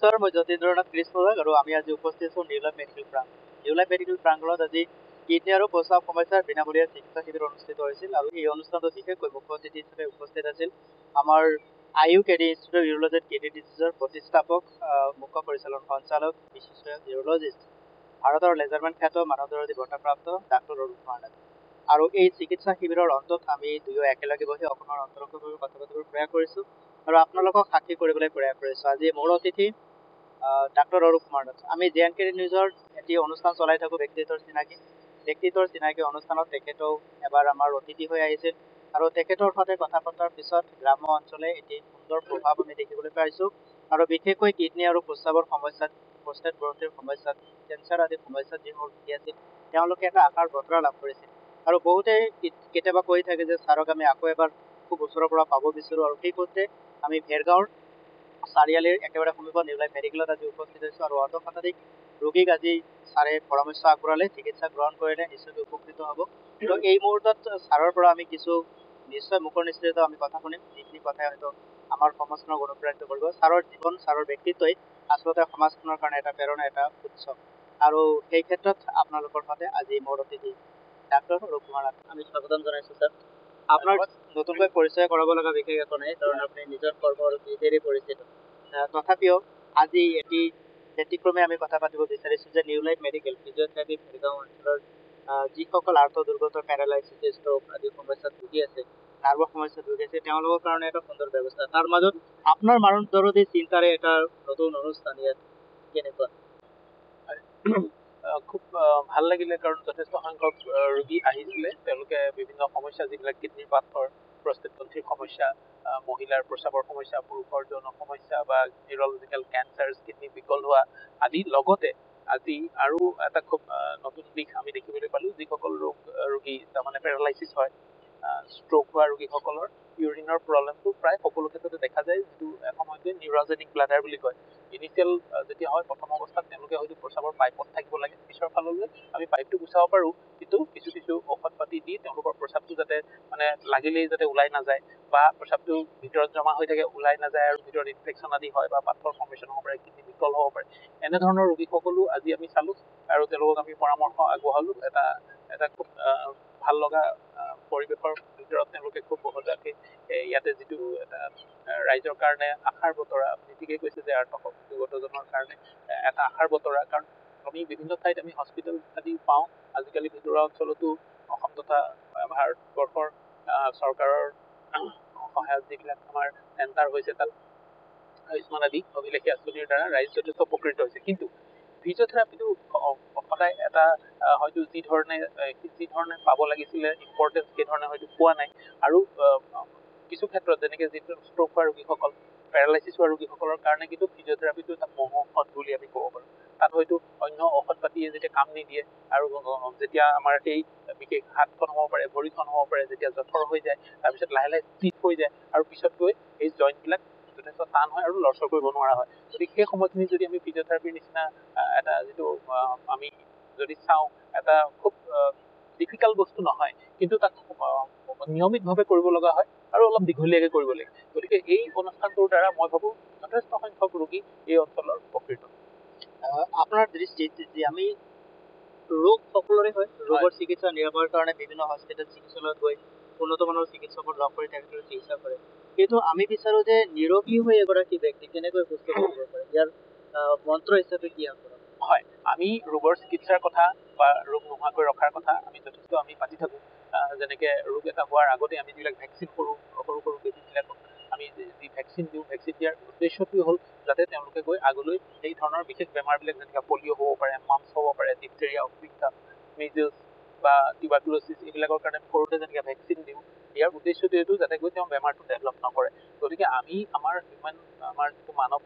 নমস্কাৰ, মই যতীন্দ্ৰনাথ কৃষ্ণদাস আৰু আমি আজি উপস্থিত আছোঁ নিউ লাইফ মেডিকেল প্ৰাংগণ। নিউ লাইফ মেডিকেল প্ৰাংগণত আজি কিডনী আৰু প্ৰস্ৰাৱ সমস্যাৰ বিনামূলীয়া চিকিৎসা শিবিৰ অনুষ্ঠিত হৈছিল আৰু এই অনুষ্ঠানটোত বিশেষকৈ মুখ্য অতিথি হিচাপে উপস্থিত আছিল আমাৰ IUKD institute of urology and kidney ডিজিজৰ প্ৰতিষ্ঠাপক মুখ্য পৰিচালন সঞ্চালক বিশিষ্ট ইউৰোলজিষ্ট ভাৰতৰ লেজাৰমেন খ্যাত মানৱদৰদী বঁটাপ্ৰাপ্ত ডাক্তৰ অৰুপ কুমাৰ নাথ। আৰু এই চিকিৎসা শিবিৰৰ অন্তত আমি দুয়ো একেলগে বহি অসমৰ অন্তৰ্গতভাৱে কথা পাতিবলৈ প্ৰয়াস কৰিছোঁ আৰু আপোনালোকক সাক্ষী কৰিবলৈ প্ৰয়াস কৰিছোঁ। আজি মোৰ অতিথি ডাক্তৰ অৰুপ কুমাৰ নাথ। আমি JNK নিউজৰ এটি অনুষ্ঠান চলাই থাকোঁ ব্যক্তিত্বৰ চিনাকি অনুষ্ঠানত তেখেতেও এবাৰ আমাৰ অতিথি হৈ আহিছিল আৰু তেখেতৰ সৈতে কথা পতাৰ পিছত গ্ৰাম্য অঞ্চলে এটি সুন্দৰ প্ৰভাৱ আমি দেখিবলৈ পাইছোঁ আৰু বিশেষকৈ কিডনী আৰু প্ৰস্ৰাৱৰ সমস্যাত প্ৰস্টেট গ্ৰন্থিৰ সমস্যাত কেঞ্চাৰ আদি সমস্যাত যিবোৰ ভুগি আছিল তেওঁলোকে এটা আশাৰ বতৰা লাভ কৰিছিল আৰু বহুতে কেতিয়াবা কৈ থাকে যে ছাৰক আমি আকৌ এবাৰ খুব ওচৰৰ পৰা পাব বিচাৰোঁ আৰু সেই সূত্ৰে আমি ভেৰগাঁৱৰ চাৰিআলিৰ একেবাৰে সমীপত নিউ লাইফ মেডিকেলত আজি উপস্থিত হৈছোঁ আৰু অৰ্ধ শতাধিক ৰোগীক আজি ছাৰে পৰামৰ্শ আগবঢ়ালে, চিকিৎসা গ্ৰহণ কৰিলে নিশ্চয়কৈ উপকৃত হ'ব। তো এই মুহূৰ্তত ছাৰৰ পৰা আমি কিছু নিশ্চয় মুখৰ নিশ্চিত আমি কথা শুনিম, যিখিনি কথাই হয়তো আমাৰ সমাজখনক অনুপ্ৰাণিত কৰিব। ছাৰৰ জীৱন, ছাৰৰ ব্যক্তিত্বই আচলতে সমাজখনৰ কাৰণে এটা প্ৰেৰণা, এটা উৎসৱ আৰু সেই ক্ষেত্ৰত আপোনালোকৰ সৈতে আজি মোৰ অতিথি ডাক্তৰ অৰুপ কুমাৰ নাথ। আমি স্বাগতম জনাইছোঁ ছাৰ। আপোনাৰ নতুনকৈ পৰিচয় কৰাব লগা বিশেষ একো নাই, কাৰণ আপুনি নিজৰ কৰ্ম আৰু কৃতিৰে পৰিচিত। তথাপিও আজি এটি ব্যতিক্ৰমে আমি কথা পাতিব বিচাৰিছোঁ যে new life medical physiotherapy Bhergaon অঞ্চলৰ যিসকল আৰ্থ দুৰ্গত পেৰালাইচিছ ষ্ট্ৰোক আদি সমস্যাত ভুগি আছে, নাৰ্ভৰ সমস্যাত ভুগি আছে, তেওঁলোকৰ কাৰণে এটা সুন্দৰ ব্যৱস্থা। তাৰ মাজত আপোনাৰ মানৱদৰদী চিন্তাৰে এটা নতুন অনুষ্ঠান ইয়াত কেনেকুৱা? খুব ভাল লাগিলে, কাৰণ যথেষ্ট সংখ্যক ৰোগী আহিছিলে। তেওঁলোকে বিভিন্ন সমস্যা, যিবিলাক কিডনীৰ পাথৰ, প্ৰস্টেট গ্ৰন্থিৰ সমস্যা, মহিলাৰ প্ৰস্ৰাৱৰ সমস্যা, পুৰুষৰ যৌন সমস্যা বা নিউৰলজিকেল কেঞ্চাৰ, কিডনী বিকল হোৱা আদি। লগতে আজি আৰু এটা খুব নতুন দিশ আমি দেখিবলৈ পালোঁ, যিসকল ৰোগী তাৰমানে পেৰালাইচিছ হয়, ষ্ট্ৰোক হোৱা ৰোগীসকলৰ ইউৰিনৰ প্ৰব্লেমটো প্ৰায় সকলো ক্ষেত্ৰতে দেখা যায়, যিটো এসময়তে নিউৰজেনিক ব্লাডাৰ বুলি কয়। ইনিচিয়েল যেতিয়া হয়, প্ৰথম অৱস্থাত তেওঁলোকে হয়তো প্ৰস্ৰাৱৰ পাইপত থাকিব লাগে, পিছৰ ফাললৈ আমি পাইপটো গুচাব পাৰোঁ, কিন্তু কিছু কিছু ঔষধ পাতি দি তেওঁলোকৰ প্ৰস্ৰাৱটো যাতে মানে লাগিলেই যাতে ওলাই নাযায় বা প্ৰস্ৰাৱটো ভিতৰত জমা হৈ থাকে, ওলাই নাযায় আৰু ভিতৰত ইনফেকশ্যন আদি হয় বা পাথৰ ফৰ্মেশ্যন হ'ব পাৰে, কিডনী বিকল হ'ব পাৰে। এনেধৰণৰ ৰোগীসকলো আজি আমি চালোঁ আৰু তেওঁলোকক আমি পৰামৰ্শ আগবঢ়ালোঁ। এটা খুব ভাল লগা পৰিৱেশৰ ভিতৰত তেওঁলোকে খুব সজাগকৈ ইয়াতে যিটো এটা ৰাইজৰ কাৰণে আশাৰ বতৰা, আপুনি ঠিকেই কৈছে যে আৰ্থ দুৰ্গতজনৰ কাৰণে এটা আশাৰ বতৰা। কাৰণ আমি বিভিন্ন ঠাইত আমি হস্পিটেল আদি পাওঁ, আজিকালি ভিতৰুৱা অঞ্চলতো অসম তথা ভাৰতবৰ্ষৰ চৰকাৰৰ সহায়ত যিবিলাক আমাৰ চেণ্টাৰ হৈছে, তাত আয়ুষ্মান আদি অভিলেখী আঁচনিৰ দ্বাৰা ৰাইজ যথেষ্ট উপকৃত হৈছে। কিন্তু ফিজিঅ'থেৰাপিটো সদায় এটা হয়তো যি ধৰণে পাব লাগিছিলে ইম্পৰ্টেঞ্চ, সেইধৰণে হয়তো পোৱা নাই। আৰু কিছু ক্ষেত্ৰত যেনেকৈ যিটো ষ্ট্ৰোক হোৱা ৰোগীসকল, পেৰালাইচিছ হোৱা ৰোগীসকলৰ কাৰণে কিন্তু ফিজিঅ'থেৰাপিটো এটা মহৌষধ বুলি আমি ক'ব পাৰোঁ। তাত হয়তো অন্য ঔষধ পাতিয়ে যেতিয়া কাম নিদিয়ে আৰু যেতিয়া আমাৰ সেই বিশেষ হাতখন হ'ব পাৰে, ভৰিখন হ'ব পাৰে, যেতিয়া জঠৰ হৈ যায়, তাৰপিছত লাহে লাহে ষ্টিফ হৈ যায় আৰু পিছত গৈ এই জইণ্টবিলাক যথেষ্ট টান হয় আৰু লৰচৰ কৰিব নোৱাৰা হয়। গতিকে সেই সময়খিনিত যদি আমি ফিজিঅ'থেৰাপিৰ নিচিনা এটা যিটো আমি যদি চাওঁ, এটা খুব ডিফিকাল্ট বস্তু নহয়, কিন্তু তাক নিয়মিতভাৱে কৰিব লগা হয় আৰু অলপ দীঘলীয়াকৈ কৰিব লাগে। গতিকে এই অনুষ্ঠানটোৰ দ্বাৰা মই ভাবোঁ যথেষ্ট সংখ্যক ৰোগী এই অঞ্চলৰ উপকৃত। আপোনাৰ দৃষ্টিত যে আমি ৰোগ সকলোৰে হয়, ৰোগৰ চিকিৎসা নিৰাময়ৰ কাৰণে বিভিন্ন হস্পিটেল চিকিৎসালয়ত গৈ উন্নত মানৰ চিকিৎসকৰ লগ কৰি তেখেতৰ চিকিৎসা কৰে, কিন্তু আমি বিচাৰোঁ যে নিৰোগী হৈ এগৰাকী ব্যক্তি কেনেকৈ সুস্থ কৰিব পাৰে, ইয়াৰ মন্ত্ৰ হিচাপে কি আগবঢ়াব? হয়, আমি ৰোগৰ চিকিৎসাৰ কথা বা ৰোগ নোহোৱাকৈ ৰখাৰ কথা আমি যথেষ্ট পাতি থাকোঁ। যেনেকৈ ৰোগ এটা হোৱাৰ আগতে আমি যিবিলাক ভেকচিন কৰোঁ, সৰু সৰু বেবীবিলাকক আমি যি ভেকচিন দিওঁ, ভেকচিন দিয়াৰ উদ্দেশ্যটোৱে হ'ল যাতে তেওঁলোকে গৈ আগলৈ এই ধৰণৰ বিশেষ বেমাৰবিলাক, যেনেকৈ পলিঅ' হ'ব পাৰে, মাম্পছ হ'ব পাৰে, ডিপথেৰিয়া, অফিংটা, মিজেলছ বা টিউবাৰকুলোচিছ, এইবিলাকৰ কাৰণে সৰুতে যেনেকৈ ভেকচিন দিওঁ, ইয়াৰ উদ্দেশ্যটো এইটো যাতে গৈ তেওঁ বেমাৰটো ডেভেলপ নকৰে। গতিকে আমি আমাৰ যিটো মানৱ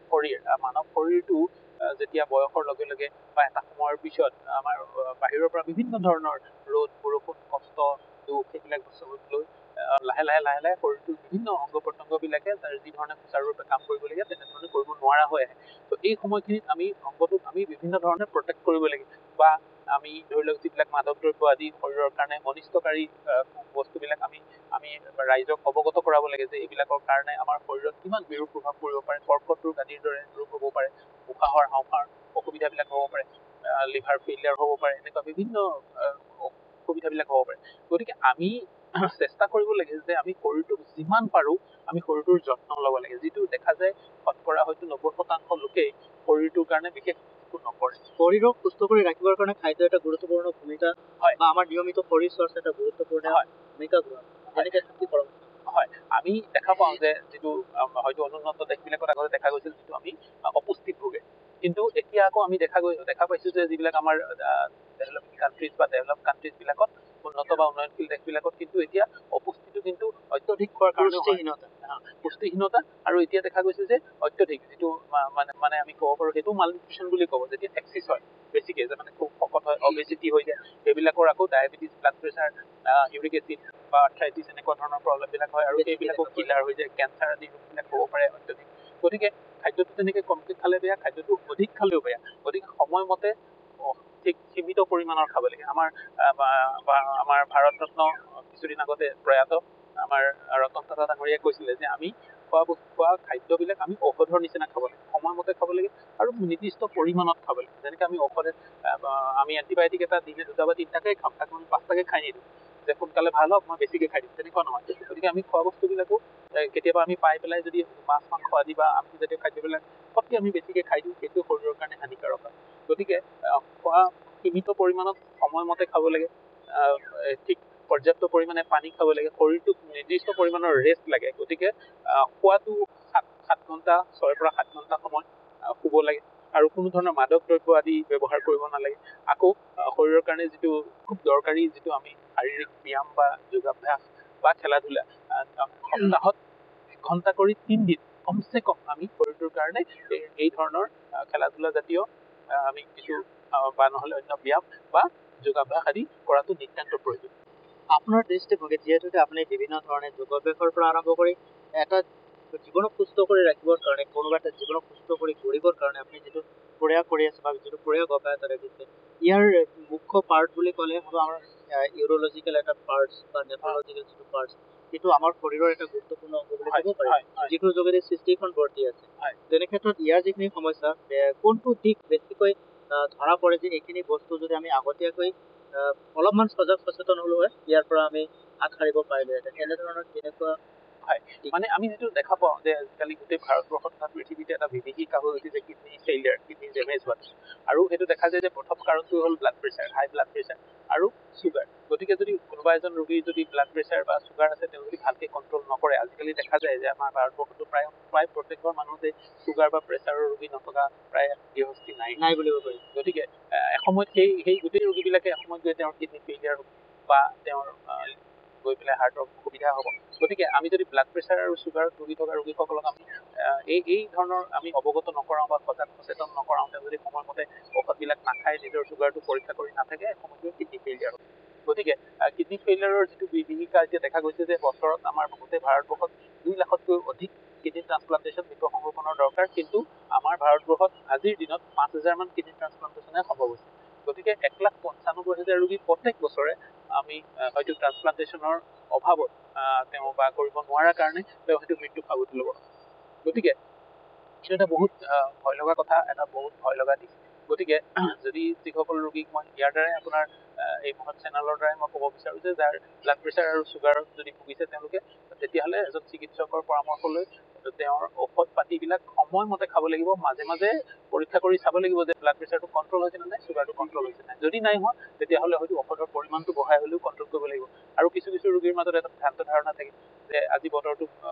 শৰীৰটো যেতিয়া বয়সৰ লগে লগে বা এটা সময়ৰ পিছত আমাৰ বাহিৰৰ পৰা বিভিন্ন ধৰণৰ ৰ'দ, বৰষুণ, কষ্ট, দুখ, সেইবিলাক লৈ লাহে লাহে শৰীৰটোৰ বিভিন্ন অংগ প্ৰত্যংগবিলাকে যি ধৰণে সুচাৰুৰূপে কাম কৰিবলগীয়া তেনেধৰণে কৰিব নোৱাৰা হৈ আহে। তো এই সময়খিনিত আমি অংগটোক আমি বিভিন্ন ধৰণে প্ৰটেক্ট কৰিব লাগে, বা আমি ধৰি লওক যিবিলাক মাদক দ্ৰব্য আদি শৰীৰৰ কাৰণে অনিষ্টকাৰী বস্তুবিলাক আমি ৰাইজক অৱগত কৰাব লাগে যে এইবিলাকৰ কাৰণে আমাৰ শৰীৰত কিমান বিৰূপ প্ৰভাৱ পৰিব পাৰে, কৰ্কট ৰোগ আদিৰ দৰে ৰোগ হ'ব পাৰে, উশাহৰ হাওঁফাওঁৰ অসুবিধাবিলাক হ'ব পাৰে, লিভাৰ ফেইলিয়াৰ হ'ব পাৰে, এনেকুৱা বিভিন্ন অসুবিধাবিলাক হ'ব পাৰে। গতিকে আমি চেষ্টা কৰিব লাগে যে আমি শৰীৰটোক যিমান পাৰোঁ আমি শৰীৰটোৰ যত্ন ল'ব লাগে, যিটো দেখা যায় শতকৰা হয়তো 90% লোকেই শৰীৰটোৰ কাৰণে বিশেষ একো নকৰে। শৰীৰক সুস্থ কৰি ৰাখিবৰ কাৰণে খাদ্য এটা গুৰুত্বপূৰ্ণ ভূমিকা হয় বা আমাৰ নিয়মিত শৰীৰ চৰ্চা এটা গুৰুত্বপূৰ্ণ হয় ভূমিকা গ্ৰহণ যেনেকে কি কৰক হয় আমি দেখা পাওঁ যে যিটো হয়তো অনুন্নত দেশবিলাকত আগতে দেখা গৈছিল যিটো আমি অপুষ্টিত ভোগে, কিন্তু এতিয়া আকৌ আমি দেখা পাইছো যে যিবিলাক আমাৰ ডেভেলপিং কাণ্ট্ৰিজ বা ডেভেলপ কাণ্ট্ৰিজ বিলাকত উন্নত বা উন্নয়নশীল দেশবিলাকত কিন্তু এতিয়া অপুষ্টিটো কিন্তু অত্যধিক হোৱাৰ কাৰণে পুষ্টিহীনতা পুষ্টিহীনতা আৰু এতিয়া দেখা গৈছে যে অত্যধিক যিটো মানে আমি ক'ব পাৰো সেইটো মালনিউট্ৰিচন বুলি ক'ব, যেতিয়া এক্সিছ হয় বেছিকে যে মানে খুব শকত হয় অবেচিটি হৈ যায়, সেইবিলাকৰ আকৌ diabetes, blood pressure, uric acid বা আৰ্থ্ৰাইটিছ এনেকুৱা ধৰণৰ প্ৰব্লেম বিলাক হয় আৰু সেইবিলাকো কিলাৰ হৈ যায়, কেঞ্চাৰ আদি ৰোগবিলাক হ'ব পাৰে অত্যধিক। গতিকে খাদ্যটো তেনেকে কমকে খালে বেয়া, খাদ্যটো অধিক খালেও বেয়া, গতিকে সময়মতে ঠিক সীমিত পৰিমাণৰ খাব লাগে। আমাৰ ভাৰত ৰত্ন কিছুদিন আগতে প্ৰয়াত আমাৰ ৰতন টাটা ডাঙৰীয়াই কৈছিলে যে আমি খোৱা খাদ্যবিলাক আমি ঔষধৰ নিচিনা খাব লাগে, সময়মতে খাব লাগে আৰু নিৰ্দিষ্ট পৰিমাণত খাব লাগে। যেনেকে আমি ঔষধে আমি এণ্টিবায়টিক এটা দিনে 2টা বা 3টাকে খাম, তাক আমি 5টাকে খাই নিদিওঁ যে সোনকালে ভাল হওক মই বেছিকে খাই দিম, তেনেকুৱা নহয়। গতিকে আমি খোৱা বস্তুবিলাকো কেতিয়াবা আমি পাই পেলাই যদি মাছ মাংস আদি বা আমি জাতীয় খাদ্যবিলাক পটকে আমি বেছিকে খাই দিওঁ, সেইটো শৰীৰৰ কাৰণে হানিকাৰক হয়। গতিকে খোৱা সীমিত পৰিমাণত সময়মতে খাব লাগে, ঠিক পৰ্যাপ্ত পৰিমাণে পানী খাব লাগে, শৰীৰটোক নিৰ্দিষ্ট পৰিমাণৰ ৰেষ্ট লাগে। গতিকে খোৱাটো 6 পৰা 7 ঘণ্টা সময় শুব লাগে আৰু কোনো ধৰণৰ মাদক দ্ৰব্য আদি ব্যৱহাৰ কৰিব নালাগে। আকৌ শৰীৰৰ কাৰণে যিটো খুব দৰকাৰী যিটো আমি শাৰীৰিক ব্যায়াম বা যোগাভ্যাস বা খেলা ধূলা সপ্তাহত 1 ঘণ্টা কৰি 3 দিন কমচে কম আমি শৰীৰটোৰ কাৰণে এই ধৰণৰ খেলা ধূলা জাতীয় আমি কিছু বা নহ'লে অন্য ব্যায়াম বা যোগাভ্যাস আদি কৰাটো নিতান্ত প্ৰয়োজন। আপোনাৰ দৃষ্টিভংগী যিহেতু আপুনি বিভিন্ন ধৰণে যোগাভ্যাসৰ পৰা আৰম্ভ কৰি এটা জীৱনক সুস্থ কৰি ৰাখিবৰ কাৰণে কোনোবা এটা জীৱনক সুস্থ কৰি গঢ়িবৰ কাৰণে আপুনি যিটো প্ৰয়াস কৰি আছে বা যিটো প্ৰয়াস অব্যাহত ৰাখিছে, ইয়াৰ মুখ্য পাৰ্ট বুলি ক'লে হ'ব আমাৰ ইউৰলজিকেল এটা পাৰ্টছ বা নেফ্ৰলজিকেল যিটো পাৰ্টছ, সেইটো আমাৰ শৰীৰৰ এটা গুৰুত্বপূৰ্ণ অংগ বুলি ক'ব পাৰি, যিটোৰ যোগেদি সৃষ্টিখন বৰ্তি আছে। তেনে ক্ষেত্ৰত ইয়াৰ যিখিনি সমস্যা কোনটো দিশ বেছিকৈ ধৰা পৰে যে এইখিনি বস্তু যদি আমি আগতীয়াকৈ অলপমান সজাগ সচেতন হলো হয় ইয়াৰ পৰা আমি হাত সাৰিব পাৰিলোহেঁতেন, এনেধৰণৰ কেনেকুৱা মানে আমি যিটো দেখা পাওঁ যে আজিকালি গোটেই ভাৰতবৰ্ষত বা পৃথিৱীতে এটা বিভীষিকা হৈ উঠিছে কিডনী ফেইলিয়াৰ, কিডনী ডেমেজ হোৱাটো। আৰু সেইটো দেখা যায় যে প্ৰথম কাৰণটো হ'ল ব্লাড প্ৰেছাৰ, হাই ব্লাড প্ৰেছাৰ আৰু চুগাৰ। গতিকে যদি কোনোবা এজন ৰোগীৰ যদি ব্লাড প্ৰেছাৰ বা চুগাৰ আছে তেওঁ যদি ভালকে কণ্ট্ৰল নকৰে, আজিকালি দেখা যায় যে আমাৰ ভাৰতবৰ্ষতো প্ৰায় প্ৰত্যেকঘৰ মানুহতে চুগাৰ বা প্ৰেছাৰৰ ৰোগী নথকা প্ৰায় গৃহস্থী নাই বুলিব পাৰি। গতিকে এসময়ত সেই গোটেই ৰোগীবিলাকে এসময়ত গৈ তেওঁৰ কিডনী ফেইলিয়াৰ হ'ব বা তেওঁৰ গৈ পেলাই হাৰ্টৰ অসুবিধা হ'ব। গতিকে আমি যদি ব্লাড প্ৰেছাৰ আৰু চুগাৰত ভুগি থকা ৰোগীসকলক আমি এই ধৰণৰ আমি অৱগত নকৰাওঁ বা সচেতন নকৰাওঁ, তেওঁ যদি সময়মতে ঔষধবিলাক নাখায়, নিজৰ চুগাৰটো পৰীক্ষা কৰি নাথাকে, সময়ত কিডনী ফেইলিয়াৰ হ'ব। গতিকে কিডনী ফেইলিয়াৰৰ যিটো বিভীষিকা এতিয়া দেখা গৈছে যে বছৰত আমাৰ গোটেই ভাৰতবৰ্ষত 2 লাখতকৈ অধিক কিডনী ট্ৰান্সপ্লান্টেশ্যন মৃত সংৰক্ষণৰ দৰকাৰ, কিন্তু আমাৰ ভাৰতবৰ্ষত আজিৰ দিনত 5,000 মান কিডনী ট্ৰান্সপ্লান্টেশ্যনহে সম্ভৱ হৈছে। গতিকে 1,95,000 ৰোগী প্ৰত্যেক বছৰে আমি হয়তো ট্ৰান্সপ্লান্টেশ্যনৰ অভাৱত তেওঁ বা কৰিব নোৱাৰাৰ কাৰণে তেওঁ হয়তো মৃত্যু সাবটি ল'ব। গতিকে এইটো এটা বহুত ভয় লগা কথা, এটা বহুত ভয় লগা দিশ। গতিকে যদি যিসকল ৰোগীক মই ইয়াৰ দ্বাৰাই আপোনাৰ এই মহৎ চেনেলৰ দ্বাৰাই মই ক'ব বিচাৰো যে যাৰ ব্লাড প্ৰেছাৰ আৰু চুগাৰত যদি ভুগিছে তেওঁলোকে তেতিয়াহ'লে এজন চিকিৎসকৰ পৰামৰ্শ লৈ তেওঁৰ ঔষধ পাতিবিলাক সময়মতে খাব লাগিব, মাজে মাজে পৰীক্ষা কৰি চাব লাগিব যে ব্লাড প্ৰেছাৰটো কণ্ট্ৰল হৈছে নে নাই, চুগাৰটো কণ্ট্ৰল হৈছে নাই। যদি নাই হোৱা তেতিয়াহ'লে হয়তো ঔষধৰ পৰিমাণটো বঢ়াই হ'লেও কণ্ট্ৰল কৰিব লাগিব। আৰু কিছু ৰোগীৰ মাজত এটা ভ্ৰান্ত ধাৰণা থাকে যে আজি বতৰটো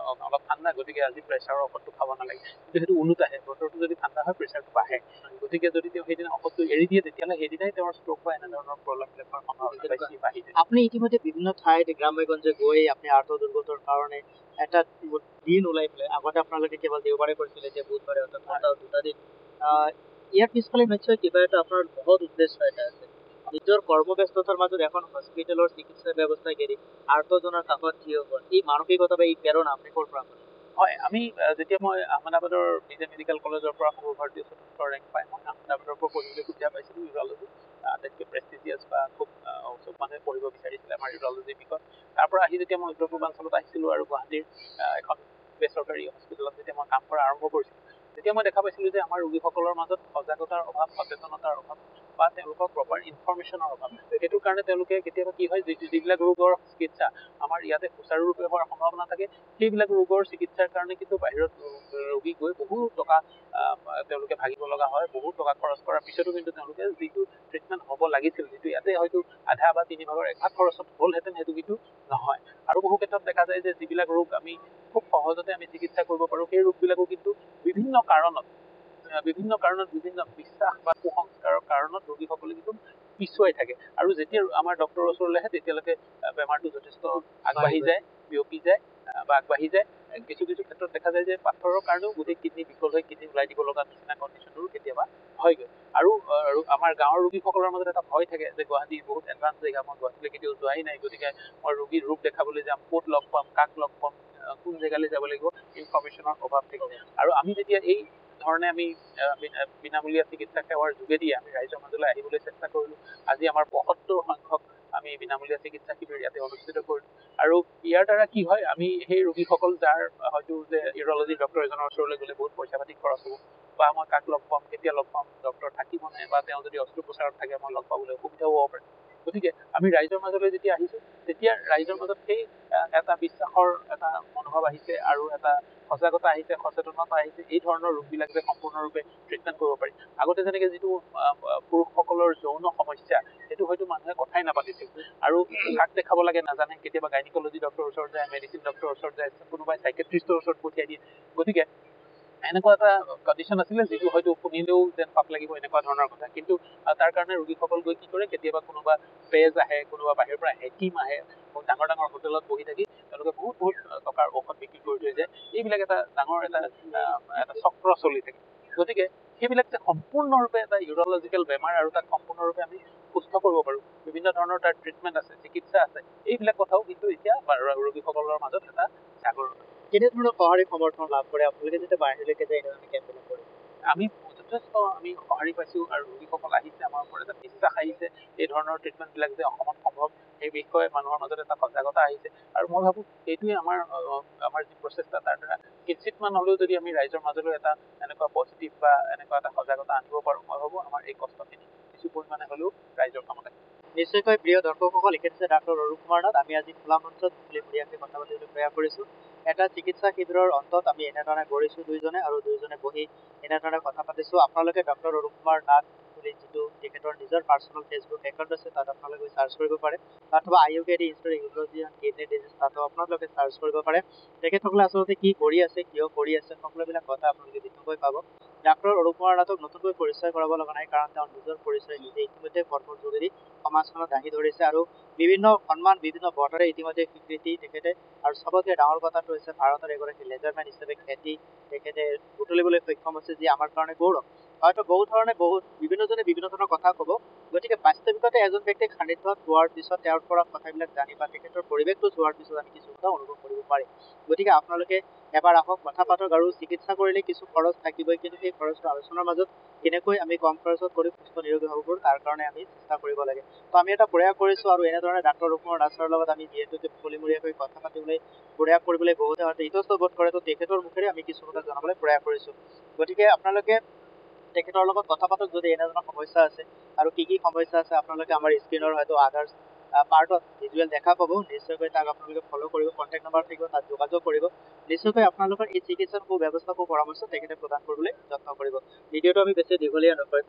অলপ ঠাণ্ডা, গতিকে আজি প্ৰেছাৰৰ ঔষধটো খাব নালাগে, কিন্তু সেইটো ওলোটাহে, বতৰটো যদি ঠাণ্ডা হয় প্ৰেছাৰটো বাঢ়ে। গতিকে যদি তেওঁ সেইদিনা ঔষধটো এৰি দিয়ে তেতিয়াহ'লে সেইদিনাই তেওঁৰ ষ্ট্ৰোক বা এনেধৰণৰ প্ৰব্লেমবিলাক হোৱাৰ সম্ভাৱনা বাঢ়ি যায়। আপুনি ইতিমধ্যে বিভিন্ন ঠাইত গ্ৰাম্য গঞ্জে গৈ আপুনি আৰ্থ দুৰ্গতৰ কাৰণে এটা দিন ওলাই পেলাই, আগতে আপোনালোকে কেৱল দেওবাৰে কৰিছিলে, এতিয়া বুধবাৰে অৰ্থাৎ সপ্তাহত 2টা দিন, ইয়াৰ পিছফালে নিশ্চয় কিবা এটা আপোনাৰ মহৎ উদ্দেশ্য এটা আছে। নিজৰ কৰ্মব্যস্ততাৰ মাজত এখন হস্পিটেলৰ চিকিৎসা ব্যৱস্থা এৰি আৰ্থজনৰ কাষত থিয় হোৱা, এই মানসিকতা বা এই প্ৰেৰণা আপুনি ক'ৰ পৰা পালে? হয়, আমি যেতিয়া মই আহমেদাবাদৰ বিজে মেডিকেল কলেজৰ পৰা সৰ্বভাৰতীয় 4ৰ্থ ৰেংক পাই মই আহমেদাবাদৰ পৰা পঢ়িবলৈ সুবিধা পাইছিলোঁ ইউৰলজি, আটাইতকৈ প্ৰেষ্টিজিয়াছ বা খুব চব মানুহে পঢ়িব বিচাৰিছিলে আমাৰ ইউৰলজিৰ বিষয়। তাৰ পৰা আহি যেতিয়া মই উত্তৰ পূৰ্বাঞ্চলত আহিছিলোঁ আৰু গুৱাহাটীৰ এখন বেচৰকাৰী হস্পিটেলত যেতিয়া মই কাম কৰা আৰম্ভ কৰিছিলোঁ, তেতিয়া মই দেখা পাইছিলোঁ যে আমাৰ ৰোগীসকলৰ মাজত সজাগতাৰ অভাৱ, সচেতনতাৰ অভাৱ বা তেওঁলোকৰ প্ৰপাৰ ইনফৰমেশ্যনৰ অভাৱ। সেইটো কাৰণে তেওঁলোকে কেতিয়াবা কি হয়, যিবিলাক ৰোগৰ চিকিৎসা আমাৰ ইয়াতে সুচাৰুৰূপে হোৱাৰ সম্ভাৱনা থাকে, সেইবিলাক ৰোগৰ চিকিৎসাৰ কাৰণে কিন্তু বাহিৰত ৰোগী গৈ বহু টকা তেওঁলোকে ভাগিব লগা হয়। বহুত টকা খৰচ কৰাৰ পিছতো কিন্তু তেওঁলোকে যিটো ট্ৰিটমেণ্ট হ'ব লাগিছিল, যিটো ইয়াতে হয়তো আধা বা 1/3 খৰচত হ'লহেঁতেন, সেইটো কিন্তু নহয়। আৰু বহু ক্ষেত্ৰত দেখা যায় যে যিবিলাক ৰোগ আমি খুব সহজতে আমি চিকিৎসা কৰিব পাৰোঁ, সেই ৰোগবিলাকো কিন্তু বিভিন্ন কাৰণত বিভিন্ন বিশ্বাস বা কুসংস্কাৰৰ কাৰণত ৰোগীসকলে কিন্তু পিছুৱাই থাকে। আৰু যেতিয়া আমাৰ ডক্তৰৰ ওচৰলৈ আহে, তেতিয়ালৈকে বেমাৰটো যথেষ্ট আগবাঢ়ি যায়, বিয়পি যায় বা আগবাঢ়ি যায়। কিছু ক্ষেত্ৰত দেখা যায় যে পাথৰৰ কাৰণেও গোটেই কিডনী বিকল হৈ কিডনী ওলাই দিব লগা নিচিনা কণ্ডিশ্যনৰো কেতিয়াবা হয়গৈ। আৰু আমাৰ গাঁৱৰ ৰোগীসকলৰ মাজত এটা ভয় থাকে যে গুৱাহাটী বহুত এডভান্স জেগা, মই গুৱাহাটীলৈ কেতিয়াও যোৱাই নাই, গতিকে মই ৰোগীৰ ৰূপ দেখাবলৈ যাম, ক'ত লগ পাম, কাক লগ পাম, কোন জেগালৈ যাব লাগিব, ইনফৰমেশ্যনৰ অভাৱ থাকে। আৰু আমি যেতিয়া এই ধৰণে আমি বিনামূলীয়া চিকিৎসা সেৱাৰ যোগেদি আমি ৰাইজৰ মাজলৈ আহিবলৈ চেষ্টা কৰিলোঁ। আজি আমাৰ ৭৫ আমি বিনামূলীয়া চিকিৎসা শিবিৰ ইয়াতে অনুষ্ঠিত কৰিলোঁ। আৰু ইয়াৰ দ্বাৰা কি হয়, আমি সেই ৰোগীসকল যাৰ হয়তো যে ইউৰলজি ডক্তৰ এজনৰ ওচৰলৈ গ'লে বহুত পইচা পাতি খৰচ হ'ব, বা মই কাক লগ পাম, কেতিয়া লগ পাম, ডক্তৰ থাকিবনে, বা তেওঁ যদি অস্ত্ৰোপচাৰত থাকে মই লগ পাবলৈ অসুবিধাও হ'ব পাৰে। গতিকে আমি ৰাইজৰ মাজলৈ যেতিয়া আহিছোঁ, তেতিয়া ৰাইজৰ মাজত সেই এটা বিশ্বাসৰ এটা মনোভাৱ আহিছে আৰু এটা সজাগতা আহিছে, সচেতনতা আহিছে, এই ধৰণৰ ৰোগবিলাক যে সম্পূৰ্ণৰূপে ট্ৰিটমেণ্ট কৰিব পাৰি। আগতে যেনেকে যিটো পুৰুষসকলৰ যৌন সমস্যা, সেইটো হয়তো মানুহে কথাই নাপাতিছিল আৰু কাক দেখাব লাগে নাজানে, কেতিয়াবা গাইনিকলজি ডক্টৰৰ ওচৰত যায়, মেডিচিন ডক্টৰৰ ওচৰত যায়, কোনোবাই চাইকেট্ৰিষ্টৰ ওচৰত পঠিয়াই দিয়ে। গতিকে এনেকুৱা এটা কণ্ডিশ্যন আছিলে, যিটো হয়তো শুনিলেও যেন পাপ লাগিব, এনেকুৱা ধৰণৰ কথা। কিন্তু তাৰ কাৰণে ৰোগীসকল গৈ কি কৰে, কেতিয়াবা কোনোবা পেজ আহে, কোনোবা বাহিৰৰ পৰা হেকিম আহে, ডাঙৰ হোটেলত বহি থাকি তেওঁলোকে বহুত টকাৰ ঔষধ বিক্ৰী কৰি থৈ যায়। এইবিলাক এটা ডাঙৰ এটা চক্ৰ চলি থাকে। গতিকে সেইবিলাক যে সম্পূৰ্ণৰূপে এটা ইউৰলজিকেল বেমাৰ আৰু তাক সম্পূৰ্ণৰূপে আমি সুস্থ কৰিব পাৰোঁ, বিভিন্ন ধৰণৰ তাৰ ট্ৰিটমেণ্ট আছে, চিকিৎসা আছে, এইবিলাক কথাও কিন্তু এতিয়া ৰোগীসকলৰ মাজত এটা জাগৰণ। কেনেধৰণৰ সঁহাৰি সমৰ্থন লাভ কৰে আপোনালোকে যেতিয়া বাহিৰলৈকে যায় এনেধৰণে কেম্পেইন কৰে? আমি যথেষ্ট সঁহাৰি পাইছোঁ আৰু ৰোগীসকল আহিছে, আমাৰ ওপৰত এটা বিশ্বাস আহিছে এই ধৰণৰ ট্ৰিটমেণ্টবিলাক যে অসমত সম্ভৱ, সেই বিষয়ে মানুহৰ মাজত এটা সজাগতা আহিছে। আৰু মই ভাবোঁ এইটোৱে আমাৰ যি প্ৰচেষ্টা, তাৰ দ্বাৰা কিঞ্চিতমান হ'লেও যদি আমি ৰাইজৰ মাজলৈ এটা এনেকুৱা পজিটিভ বা এনেকুৱা এটা সজাগতা আনিব পাৰোঁ, মই ভাবোঁ আমাৰ এই কষ্টখিনি কিছু পৰিমাণে হ'লেও ৰাইজৰ কামত আহিব। নিশ্চয়কৈ প্ৰিয় দৰ্শকসকল, এখেত ডাক্তৰ অৰুপ কুমাৰ নাথ। আমি আজি খোলা মঞ্চত মুকলিমূৰীয়াকৈ কথা পাতিবলৈ প্ৰয়াস কৰিছোঁ। এটা চিকিৎসা শিবিৰৰ অন্তত আমি এনেধৰণে গঢ়িছোঁ দুইজনে, আৰু দুইজনে বহি এনেধৰণে কথা পাতিছোঁ। আপোনালোকে ডক্তৰ অৰুপ কুমাৰ নাথ বুলি যিটো তেখেতৰ নিজৰ পাৰ্চনেল ফেচবুক একাউণ্ট আছে, তাত আপোনালোকে চাৰ্চ কৰিব পাৰে, অথবা IUKD institute urology and kidney disease, তাতো আপোনালোকে চাৰ্চ কৰিব পাৰে। তেখেতসকলে আচলতে কি কৰি আছে, কিয় কৰি আছে, সকলোবিলাক কথা আপোনালোকে বিশেষকৈ পাব। ডাক্তৰ অৰুপ কুমাৰ নাথক নতুনকৈ পৰিচয় কৰাব লগা নাই, কাৰণ তেওঁ নিজৰ পৰিচয় নিজে ইতিমধ্যে কৰ্মৰ যোগেদি সমাজখনত দাঙি ধৰিছে, আৰু বিভিন্ন সন্মান, বিভিন্ন বঁটাৰে ইতিমধ্যে স্বীকৃতি তেখেতে, আৰু চবতকৈ ডাঙৰ কথাটো হৈছে ভাৰতৰ এগৰাকী লেজাৰমেন হিচাপে খ্যাতি তেখেতে বুটলিবলৈ সক্ষম হৈছে, যি আমাৰ কাৰণে গৌৰৱ। হয়তো বিভিন্নজনে বিভিন্ন ধৰণৰ কথা ক'ব, গতিকে বাস্তৱিকতে এজন ব্যক্তিক সান্নিধ্যত পোৱাৰ পিছত তেওঁৰ পৰা কথাবিলাক জানি বা তেখেতৰ পৰিৱেশটো চোৱাৰ পিছত আমি কিছু কথা অনুভৱ কৰিব পাৰিম। গতিকে আপোনালোকে এবাৰ আহক, কথা পাতক, আৰু চিকিৎসা কৰিলে কিছু খৰচ থাকিবই, কিন্তু সেই খৰচটো আলোচনাৰ মাজত কেনেকৈ আমি কম খৰচত কৰি সুস্থ নিৰোগী হ'ব পাৰোঁ, তাৰ কাৰণে আমি চেষ্টা কৰিব লাগে। তো আমি এটা প্ৰয়াস কৰিছোঁ, আৰু এনেধৰণে ডাক্তৰ অৰুপ কুমাৰ নাথৰ লগত আমি যিহেতুকে মুকলিমূৰীয়াকৈ কথা পাতিবলৈ প্ৰয়াস কৰিবলৈ বহুতে হয়তো ইতস্ত বোধ কৰে, তো তেখেতৰ মুখেৰে আমি কিছু কথা জনাবলৈ প্ৰয়াস কৰিছোঁ। গতিকে আপোনালোকে তেখেতৰ লগত কথা পাতক যদি এনেধৰণৰ সমস্যা আছে, আৰু কি সমস্যা আছে আপোনালোকে আমাৰ স্ক্ৰীনৰ হয়তো আদাৰ্ছ পাৰ্টত ভিজুৱেল দেখা পাব। নিশ্চয়কৈ তাক আপোনালোকে ফ'ল' কৰিব, কণ্টেক্ট নম্বৰ থাকিব, তাত যোগাযোগ কৰিব। নিশ্চয়কৈ আপোনালোকৰ এই চিকিৎসাৰ সুব্যৱস্থা, সুপৰামৰ্শ তেখেতে প্ৰদান কৰিবলৈ যত্ন কৰিব। ভিডিঅ'টো আমি বেছি দীঘলীয়া নকৰিম।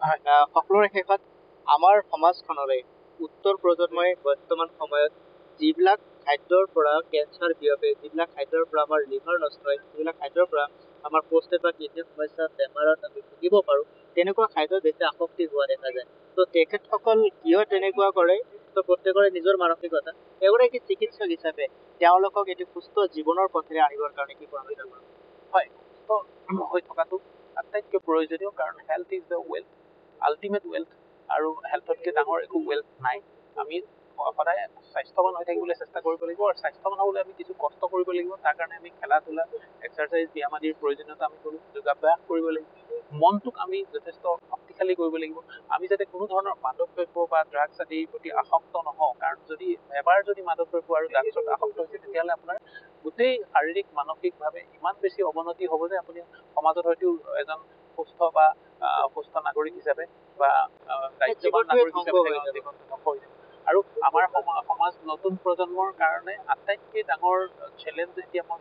সকলোৰে শেষত আমাৰ সমাজখনলৈ উত্তৰ প্ৰজন্মই বৰ্তমান সময়ত যিবিলাক খাদ্যৰ পৰা কেঞ্চাৰ বিয়পে, যিবিলাক খাদ্যৰ পৰা আমাৰ লিভাৰ নষ্ট হয়, যিবিলাক খাদ্যৰ পৰা আমাৰ প্ৰষ্টেট বা কিডনী সমস্যা বেমাৰত আমি ভুগিব পাৰোঁ, তেনেকুৱা খাদ্যত বেছি আসক্তি হোৱা দেখা যায়। তো তেখেতসকল কিয় তেনেকুৱা কৰে, তো প্ৰত্যেকৰে নিজৰ মানসিকতা। এগৰাকী চিকিৎসক হিচাপে তেওঁলোকক এটি সুস্থ জীৱনৰ পথেৰে আনিবৰ কাৰণে কি পৰামৰ্শ দিব? হয়, সুস্থ হৈ থকাটো আটাইতকৈ প্ৰয়োজনীয়, কাৰণ health is the wealth, ultimate wealth, আৰু হেল্থতকৈ ডাঙৰ একো ৱেল্থ নাই। আমি সদায় স্বাস্থ্যৱান হৈ থাকিবলৈ চেষ্টা কৰিব লাগিব আৰু স্বাস্থ্যৱান হ'বলৈ আমি কিছু কষ্ট কৰিব লাগিব তাৰ কাৰণে আমি খেলা ধূলা এক্সাৰচাইজ ব্যায়াম আদিৰ প্ৰয়োজনীয়তা আমি কৰোঁ যোগাভ্যাস কৰিব লাগিব মনটোক আমি যথেষ্ট শক্তিশালী কৰিব লাগিব আমি যাতে কোনো ধৰণৰ মাদক দ্ৰব্য বা ড্ৰাগছ আদিৰ প্ৰতি আসক্ত নহওঁ কাৰণ যদি এবাৰ যদি মাদক দ্ৰব্য আৰু ড্ৰাগছত আসক্ত হৈছে তেতিয়াহ'লে আপোনাৰ গোটেই শাৰীৰিক মানসিকভাৱে ইমান বেছি অৱনতি হ'ব যে আপুনি সমাজত হয়তো এজন সুস্থ নাগৰিক হিচাপে বা দায়িত্ববান নাগৰিক হিচাপে জীৱনটো ধ্বংস হৈ যাব আৰু আমাৰ সমাজ নতুন প্ৰজন্মৰ কাৰণে আটাইতকৈ ডাঙৰ চেলেঞ্জ এতিয়া মই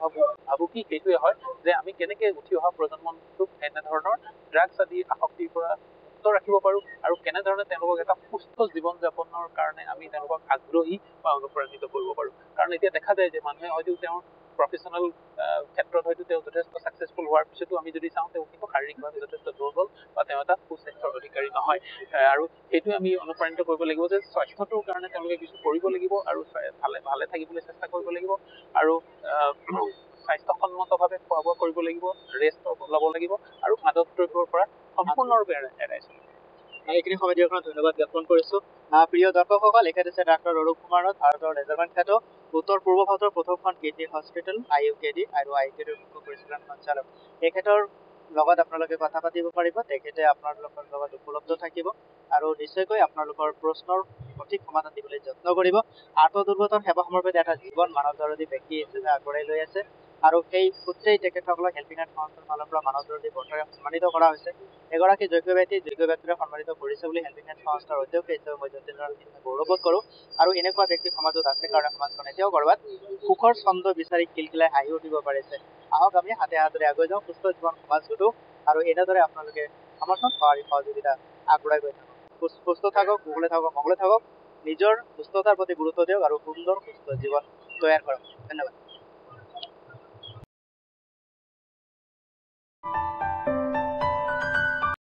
ভাবো কি সেইটোৱে হয় যে আমি কেনেকে উঠি অহা প্ৰজন্মটোক এনেধৰণৰ ড্ৰাগছ আদি আসক্তিৰ পৰা মুক্ত ৰাখিব পাৰোঁ আৰু কেনেধৰণে তেওঁলোকক এটা সুস্থ জীৱন যাপনৰ কাৰণে আমি তেওঁলোকক আগ্ৰহী বা অনুপ্ৰাণিত কৰিব পাৰোঁ কাৰণ এতিয়া দেখা যায় যে মানুহে হয়তো তেওঁৰ প্ৰফেচনেল ক্ষেত্ৰত হয়তো তেওঁ যথেষ্ট ছাকচেছফুল হোৱাৰ পিছতো আমি যদি চাওঁ তেওঁ কিন্তু শাৰীৰিকভাৱে যথেষ্ট দুৰ্বল বা তেওঁ এটা সুস্বাস্থ্যৰ অধিকাৰী নহয় আৰু সেইটোৱে আমি অনুপ্ৰাণিত কৰিব লাগিব যে স্বাস্থ্যটোৰ কাৰণে তেওঁলোকে কিছু কৰিব লাগিব আৰু ভালে থাকিবলৈ চেষ্টা কৰিব লাগিব আৰু স্বাস্থ্যসন্মতভাৱে খোৱা বোৱা কৰিব লাগিব ৰেষ্ট ল'ব লাগিব আৰু মাদক দ্ৰব্যৰ পৰা সম্পূৰ্ণৰূপে এৰাই চলিব এইখিনি সময় দিয়াৰ কাৰণে ধন্যবাদ জ্ঞাপন কৰিছো প্ৰিয় দৰ্শকসকল এখেত আছে ডাক্তৰ অৰূপ কুমাৰ নাথ ভাৰতৰ লেজাৰমেন খ্যাত উত্তৰ পূৰ্ব ভাৰতৰ প্ৰথমখন কিডনী হস্পিটেল IUKD আৰু IUKD মুখ্য পৰিচালন সঞ্চালক এখেতৰ লগত আপোনালোকে কথা পাতিব পাৰিব তেখেতে আপোনালোকৰ লগত উপলব্ধ থাকিব আৰু নিশ্চয়কৈ আপোনালোকৰ প্ৰশ্নৰ সঠিক সমাধান দিবলৈ যত্ন কৰিব আত্মদুৰ্গতৰ সেৱা সমৰ্পিত এটা জীৱন মানৱ দৰদী ব্যক্তি হিচাপে আগবঢ়াই লৈ আছে আৰু সেই সূত্ৰেই তেখেতসকলক হেল্পিং হেণ্ড সংস্থাৰ ফালৰ পৰা মানৱ দৰদী বঁটাৰে সন্মানিত কৰা হৈছে এগৰাকী যোগ্য ব্যক্তিৰে সন্মানিত কৰিছে বুলি হেল্পিং হেণ্ড সংস্থাৰ অধ্যক্ষ হিচাপে মই যতীন্দ্ৰ গৌৰৱবোধ কৰোঁ আৰু এনেকুৱা ব্যক্তি সমাজত আছে কাৰণে সমাজখন এতিয়াও ক'ৰবাত সুখৰ ছন্দ বিচাৰি খিলখিলাই হাঁহি উঠিব পাৰিছে আহক আমি হাতে হাতেৰে আগুৱাই যাওঁ সুস্থ জীৱন সমাজ গঢ়ো আৰু এনেদৰে আপোনালোকে সমৰ্থন সহযোগিতা আগবঢ়াই গৈ থাকক সুস্থ থাকক কুশলে থাকক মংগলে থাকক নিজৰ সুস্থতাৰ প্ৰতি গুৰুত্ব দিয়ক আৰু সুন্দৰ সুস্থ জীৱন তৈয়াৰ কৰক ধন্যবাদ